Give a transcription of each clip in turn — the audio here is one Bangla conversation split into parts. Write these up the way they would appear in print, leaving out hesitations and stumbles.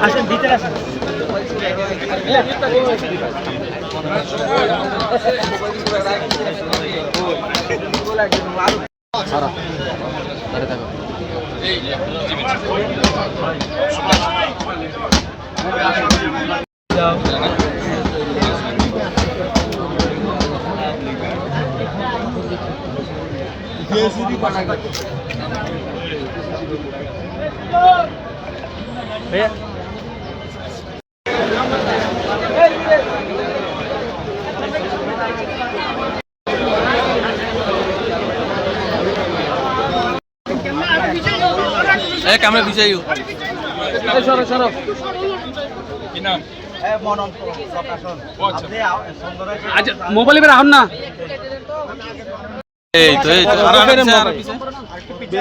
আসেন ভিতরে আসেন। ক্যামেরা বিজয়ী মোবাইল এবার আহন না এই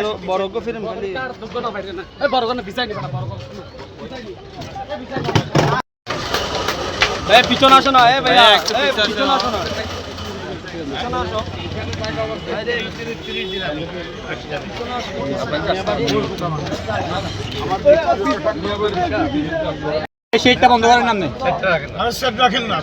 তো বড় গো ফিরে বড় গো না বিছাই নি বড় গো পিছনে আসো না ভাইয়া পিছনে আসো না সেইটা বন্ধ করেন নাম নেই সেট রাখেন না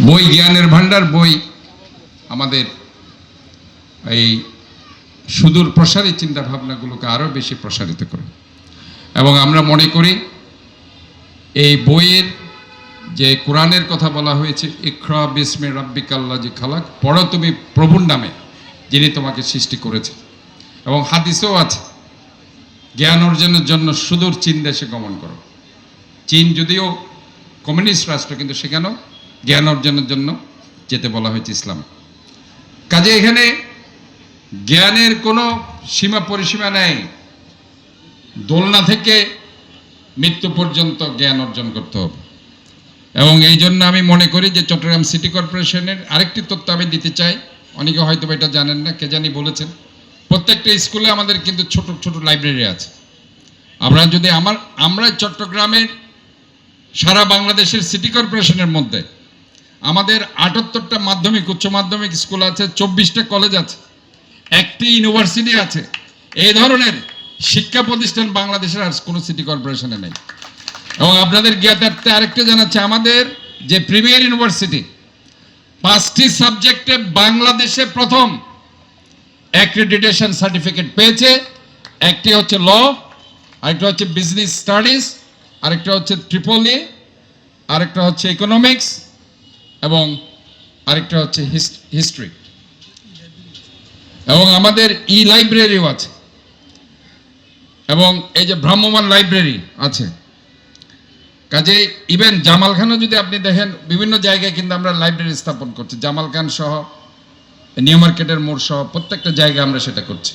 বই জ্ঞানের ভান্ডার বই আমাদের এই সুদূর প্রসারী চিন্তা ভাবনাগুলোকে আরো বেশি প্রসারিত করে এবং আমরা মনে করি এই বইয়ের যে কোরআনের কথা বলা হয়েছে ইকরা বিসমি রাব্বিকাল্লাযী খালাক, পড়ো তুমি প্রভুর নামে যিনি তোমাকে সৃষ্টি করেছে। এবং হাদিসেও আছে জ্ঞান অর্জনের জন্য সুদূর চীন দেশে গমন করো। চীন যদিও কমিউনিস্ট রাষ্ট্র, কিন্তু সেখানেও জ্ঞান অর্জনের জন্য যেতে বলা হয়েছে ইসলামে। কাজে এখানে জ্ঞানের কোনো সীমা পরিসীমা নেই। দোলনা থেকে মৃত্যু পর্যন্ত জ্ঞান অর্জন করতে হবে। এবং এই জন্য আমি মনে করি যে চট্টগ্রাম সিটি কর্পোরেশনের আরেকটি তথ্য আমি দিতে চাই, অনেকে হয়তো এটা জানেন না, কে জানি বলেছেন, প্রত্যেকটা স্কুলে আমাদের কিন্তু ছোট ছোট লাইব্রেরি আছে। আমরা চট্টগ্রামের সারা বাংলাদেশের সিটি কর্পোরেশনের মধ্যে আমাদের 78টা মাধ্যমিক উচ্চ মাধ্যমিক স্কুল আছে, 24টা কলেজ আছে, একটি ইউনিভার্সিটি আছে। এই ধরনের শিক্ষা প্রতিষ্ঠান বাংলাদেশের আর কোনো সিটি কর্পোরেশনে নেই। এবং আপনাদের জ্ঞাতার্থে আরেকটা জানাচ্ছে, আমাদের যে প্রিমিয়ার ইউনিভার্সিটি 5টি সাবজেক্টে বাংলাদেশে প্রথম অ্যাক্রেডিটেশন সার্টিফিকেট পেয়েছে। একটি হচ্ছে ল, আরেকটা হচ্ছে বিজনেস স্টাডিজ, আরেকটা হচ্ছে ট্রিপল-ই, আরেকটা হচ্ছে ইকোনমিক্স এবং আরেকটা হচ্ছে হিস্ট্রি। এবং আমাদের লাইব্রেরিও আছে এবং এই যে ভ্রাম্যমাণ লাইব্রেরি আছে। কাজে ইভেন জামাল খানও যদি আপনি দেখেন, বিভিন্ন জায়গায় কিন্তু আমরা লাইব্রেরি স্থাপন করছি, জামাল খান সহ, নিউ মার্কেটের মোড় সহ প্রত্যেকটা জায়গায় আমরা সেটা করছি।